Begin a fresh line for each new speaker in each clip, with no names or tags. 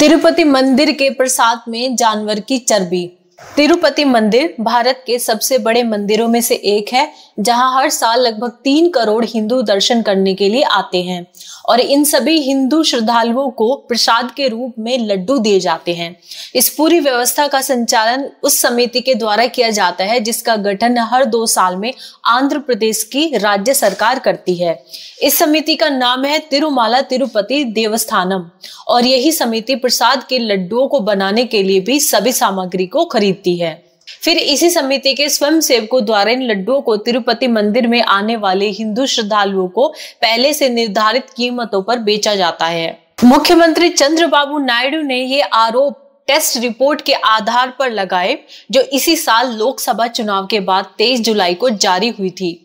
तिरुपति मंदिर के प्रसाद में जानवर की चर्बी। तिरुपति मंदिर भारत के सबसे बड़े मंदिरों में से एक है, जहां हर साल लगभग 3 करोड़ हिंदू दर्शन करने के लिए आते हैं और इन सभी हिंदू श्रद्धालुओं को प्रसाद के रूप में लड्डू दिए जाते हैं। इस पूरी व्यवस्था का संचालन उस समिति के द्वारा किया जाता है जिसका गठन हर 2 साल में आंध्र प्रदेश की राज्य सरकार करती है। इस समिति का नाम है तिरुमाला तिरुपति देवस्थानम और यही समिति प्रसाद के लड्डुओं को बनाने के लिए भी सभी सामग्री को खरीदती है। फिर इसी समिति के स्वयंसेवकों द्वारा इन लड्डुओं को तिरुपति मंदिर में आने वाले हिंदू श्रद्धालुओं को पहले से निर्धारित कीमतों पर बेचा जाता है। मुख्यमंत्री चंद्रबाबू नायडू ने ये आरोप टेस्ट रिपोर्ट के आधार पर लगाए, जो इसी साल लोकसभा चुनाव के बाद 23 जुलाई को जारी हुई थी।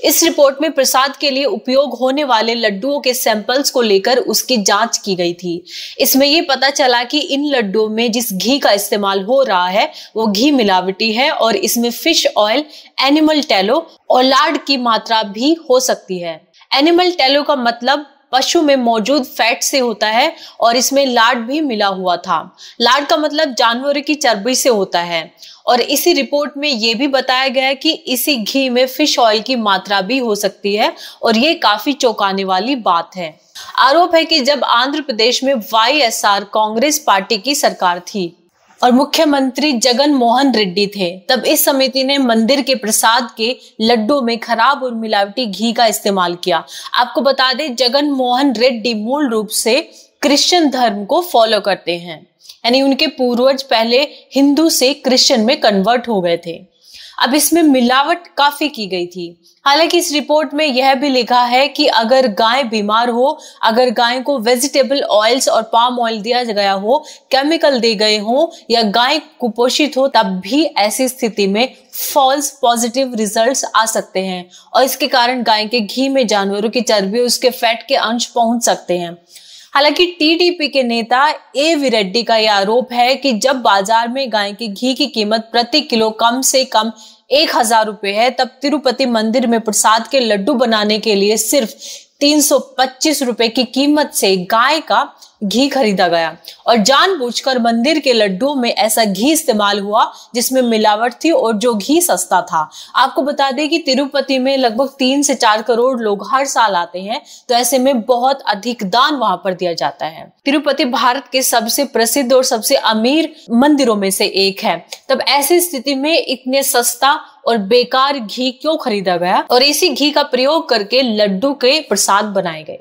इस रिपोर्ट में प्रसाद के लिए उपयोग होने वाले लड्डुओं के सैंपल्स को लेकर उसकी जांच की गई थी। इसमें ये पता चला कि इन लड्डुओं में जिस घी का इस्तेमाल हो रहा है वो घी मिलावटी है और इसमें फिश ऑयल, एनिमल टैलो और लार्ड की मात्रा भी हो सकती है। एनिमल टैलो का मतलब पशु में मौजूद फैट से होता है और इसमें लार्ड भी मिला हुआ था। लार्ड का मतलब जानवरों की चर्बी से होता है और इसी रिपोर्ट में यह भी बताया गया है कि इसी घी में फिश ऑयल की मात्रा भी हो सकती है और ये काफी चौंकाने वाली बात है। आरोप है कि जब आंध्र प्रदेश में वाईएसआर कांग्रेस पार्टी की सरकार थी और मुख्यमंत्री जगन मोहन रेड्डी थे, तब इस समिति ने मंदिर के प्रसाद के लड्डू में खराब और मिलावटी घी का इस्तेमाल किया। आपको बता दें, जगन मोहन रेड्डी मूल रूप से क्रिश्चियन धर्म को फॉलो करते हैं, यानी उनके पूर्वज पहले हिंदू से क्रिश्चियन में कन्वर्ट हो गए थे। अब इसमें मिलावट काफी की गई थी। हालांकि इस रिपोर्ट में यह भी लिखा है कि अगर गाय बीमार हो, अगर गाय को वेजिटेबल ऑयल्स और पाम ऑयल दिया गया हो, केमिकल दे गए हो या गाय कुपोषित हो, तब भी ऐसी स्थिति में फॉल्स पॉजिटिव रिजल्ट्स आ सकते हैं और इसके कारण गाय के घी में जानवरों की चर्बी, उसके फैट के अंश पहुंच सकते हैं। हालांकि टीडीपी के नेता ए.वी. रेड्डी का यह आरोप है कि जब बाजार में गाय के घी की कीमत प्रति किलो कम से कम 1000 रुपए है, तब तिरुपति मंदिर में प्रसाद के लड्डू बनाने के लिए सिर्फ 325 रुपए की कीमत से गाय का घी खरीदा गया और जानबूझकर मंदिर के लड्डुओं में ऐसा घी इस्तेमाल हुआ जिसमें मिलावट थी और जो घी सस्ता था। आपको बता दें कि तिरुपति में लगभग 3 से 4 करोड़ लोग हर साल आते हैं, तो ऐसे में बहुत अधिक दान वहां पर दिया जाता है। तिरुपति भारत के सबसे प्रसिद्ध और सबसे अमीर मंदिरों में से एक है, तब ऐसी स्थिति में इतने सस्ता और बेकार घी क्यों खरीदा गया और इसी घी का प्रयोग करके लड्डू के प्रसाद बनाए गए।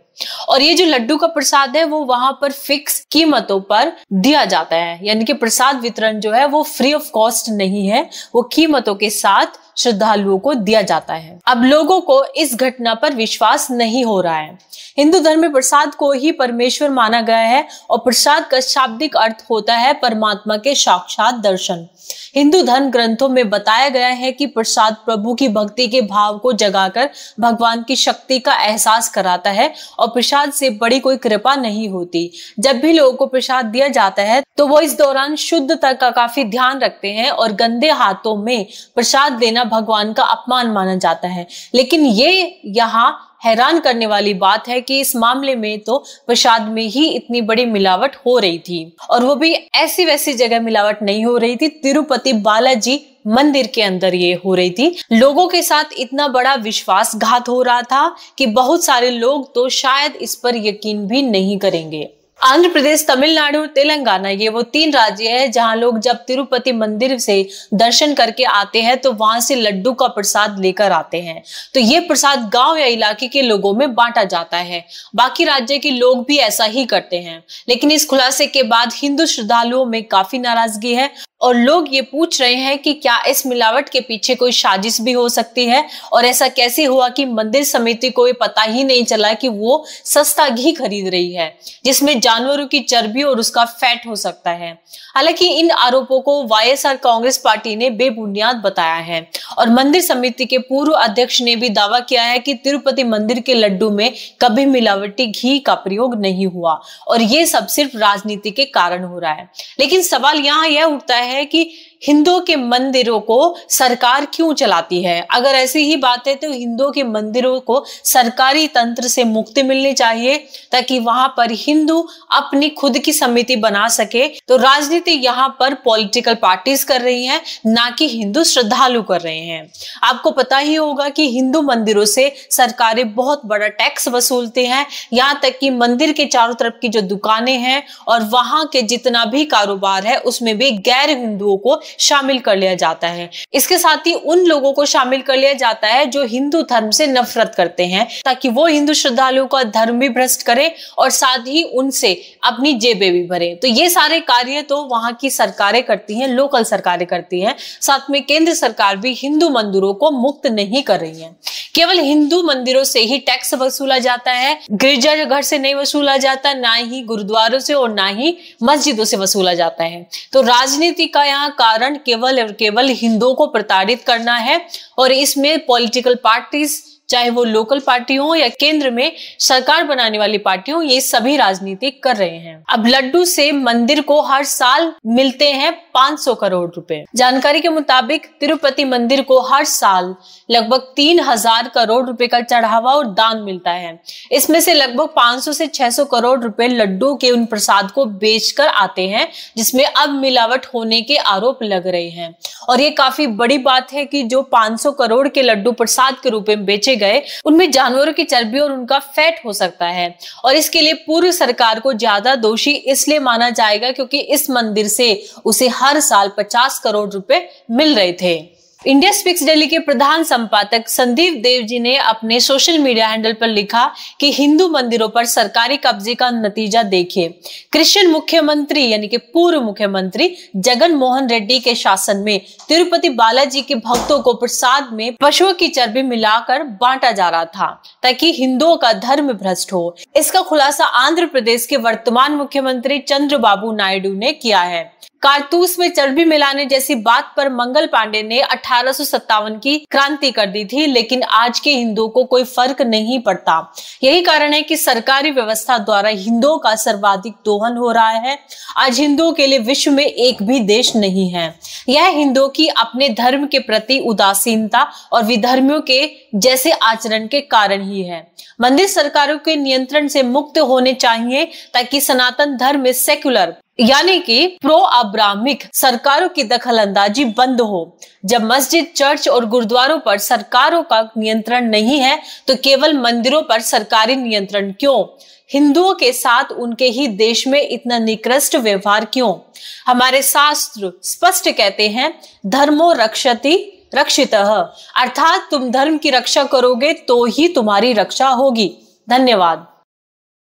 और ये जो लड्डू का प्रसाद है वो वहां पर फिक्स कीमतों पर दिया जाता है, यानी कि प्रसाद वितरण जो है वो फ्री ऑफ कॉस्ट नहीं है, वो कीमतों के साथ श्रद्धालुओं को दिया जाता है। अब लोगों को इस घटना पर विश्वास नहीं हो रहा है। हिंदू धर्म में प्रसाद को ही परमेश्वर माना गया है और प्रसाद का शाब्दिक अर्थ होता है परमात्मा के साक्षात दर्शन। हिंदू धर्म ग्रंथों में बताया गया है कि प्रसाद प्रभु की भक्ति के भाव को जगाकर भगवान की शक्ति का एहसास कराता है और प्रसाद से बड़ी कोई कृपा नहीं होती। जब भी लोगों को प्रसाद दिया जाता है तो वो इस दौरान शुद्धता का काफी ध्यान रखते हैं और गंदे हाथों में प्रसाद देना भगवान का अपमान माना जाता है। लेकिन ये यहाँ हैरान करने वाली बात है कि इस मामले में तो प्रसाद में ही इतनी बड़ी मिलावट हो रही थी और वो भी ऐसी वैसी जगह मिलावट नहीं हो रही थी, तिरुपति बालाजी मंदिर के अंदर ये हो रही थी। लोगों के साथ इतना बड़ा विश्वासघात हो रहा था कि बहुत सारे लोग तो शायद इस पर यकीन भी नहीं करेंगे। आंध्र प्रदेश, तमिलनाडु और तेलंगाना, ये वो 3 राज्य है जहां लोग जब तिरुपति मंदिर से दर्शन करके आते हैं तो वहां से लड्डू का प्रसाद लेकर आते हैं। तो ये प्रसाद गांव या इलाके के लोगों में बांटा जाता है। बाकी राज्य के लोग भी ऐसा ही करते हैं। लेकिन इस खुलासे के बाद हिंदू श्रद्धालुओं में काफी नाराजगी है और लोग ये पूछ रहे हैं कि क्या इस मिलावट के पीछे कोई साजिश भी हो सकती है और ऐसा कैसे हुआ कि मंदिर समिति को ये पता ही नहीं चला कि वो सस्ता घी खरीद रही है जिसमें जानवरों की चर्बी और उसका फैट हो सकता है। हालांकि इन आरोपों को वाईएसआर कांग्रेस पार्टी ने बेबुनियाद बताया है और मंदिर समिति के पूर्व अध्यक्ष ने भी दावा किया है कि तिरुपति मंदिर के लड्डू में कभी मिलावटी घी का प्रयोग नहीं हुआ और ये सब सिर्फ राजनीति के कारण हो रहा है। लेकिन सवाल यहाँ यह उठता है कि हिंदुओं के मंदिरों को सरकार क्यों चलाती है? अगर ऐसी ही बात है तो हिंदुओं के मंदिरों को सरकारी तंत्र से मुक्ति मिलनी चाहिए ताकि वहां पर हिंदू अपनी खुद की समिति बना सके। तो राजनीति यहाँ पर पॉलिटिकल पार्टीज कर रही हैं, ना कि हिंदू श्रद्धालु कर रहे हैं। आपको पता ही होगा कि हिंदू मंदिरों से सरकारें बहुत बड़ा टैक्स वसूलते हैं, यहाँ तक कि मंदिर के चारों तरफ की जो दुकानें हैं और वहां के जितना भी कारोबार है उसमें भी गैर हिंदुओं को शामिल कर लिया जाता है। इसके साथ ही उन लोगों को शामिल कर लिया जाता है जो हिंदू धर्म से नफरत करते हैं, ताकि वो हिंदू श्रद्धालुओं का धर्म भी भ्रष्ट करें और साथ ही उनसे अपनी जेबें भी भरें। तो ये सारे कार्य तो वहां की सरकारें करती हैं, लोकल सरकारें करती हैं। साथ में केंद्र सरकार भी हिंदू मंदिरों को मुक्त नहीं कर रही है। केवल हिंदू मंदिरों से ही टैक्स वसूला जाता है, गिरजाघर से नहीं वसूला जाता, ना ही गुरुद्वारों से और ना ही मस्जिदों से वसूला जाता है। तो राजनीति का यहाँ कारण केवल और केवल हिंदुओं को प्रताड़ित करना है और इसमें पॉलिटिकल पार्टीज, चाहे वो लोकल पार्टी हो या केंद्र में सरकार बनाने वाली पार्टी हो, ये सभी राजनीति कर रहे हैं। अब लड्डू से मंदिर को हर साल मिलते हैं 500 करोड़ रुपए। जानकारी के मुताबिक तिरुपति मंदिर को हर साल लगभग 3000 करोड़ रुपए का चढ़ावा और दान मिलता है। इसमें से लगभग 500 से 600 करोड़ रुपए लड्डू के उन प्रसाद को बेचकर आते हैं, जिसमें अब मिलावट होने के आरोप लग रहे हैं। और ये काफी बड़ी बात है कि जो 500 करोड़ के लड्डू प्रसाद के रूप में बेचे गए, उनमें जानवरों की चर्बी और उनका फैट हो सकता है। और इसके लिए पूर्व सरकार को ज्यादा दोषी इसलिए माना जाएगा क्योंकि इस मंदिर से उसे हर साल 50 करोड़ रुपए मिल रहे थे। इंडिया स्पीक्स दिल्ली के प्रधान संपादक संदीप देव जी ने अपने सोशल मीडिया हैंडल पर लिखा कि हिंदू मंदिरों पर सरकारी कब्जे का नतीजा देखिए। क्रिश्चियन मुख्यमंत्री यानी कि पूर्व मुख्यमंत्री जगन मोहन रेड्डी के शासन में तिरुपति बालाजी के भक्तों को प्रसाद में पशुओं की चर्बी मिलाकर बांटा जा रहा था ताकि हिंदुओं का धर्म भ्रष्ट हो। इसका खुलासा आंध्र प्रदेश के वर्तमान मुख्यमंत्री चंद्रबाबू नायडू ने किया है। कारतूस में चर्बी मिलाने जैसी बात पर मंगल पांडे ने 1857 की क्रांति कर दी थी, लेकिन आज के हिंदुओं को कोई फर्क नहीं पड़ता। यही कारण है कि सरकारी व्यवस्था द्वारा हिंदुओं का सर्वाधिक दोहन हो रहा है। आज हिंदुओं के लिए विश्व में एक भी देश नहीं है। यह हिंदुओं की अपने धर्म के प्रति उदासीनता और विधर्मियों के जैसे आचरण के कारण ही है। मंदिर सरकारों के नियंत्रण से मुक्त होने चाहिए ताकि सनातन धर्म में सेक्युलर यानी कि प्रो अब्राह्मिक सरकारों की दखलंदाजी बंद हो। जब मस्जिद, चर्च और गुरुद्वारों पर सरकारों का नियंत्रण नहीं है तो केवल मंदिरों पर सरकारी नियंत्रण क्यों? हिंदुओं के साथ उनके ही देश में इतना निकृष्ट व्यवहार क्यों? हमारे शास्त्र स्पष्ट कहते हैं, धर्मो रक्षति रक्षितः, अर्थात तुम धर्म की रक्षा करोगे तो ही तुम्हारी रक्षा होगी। धन्यवाद।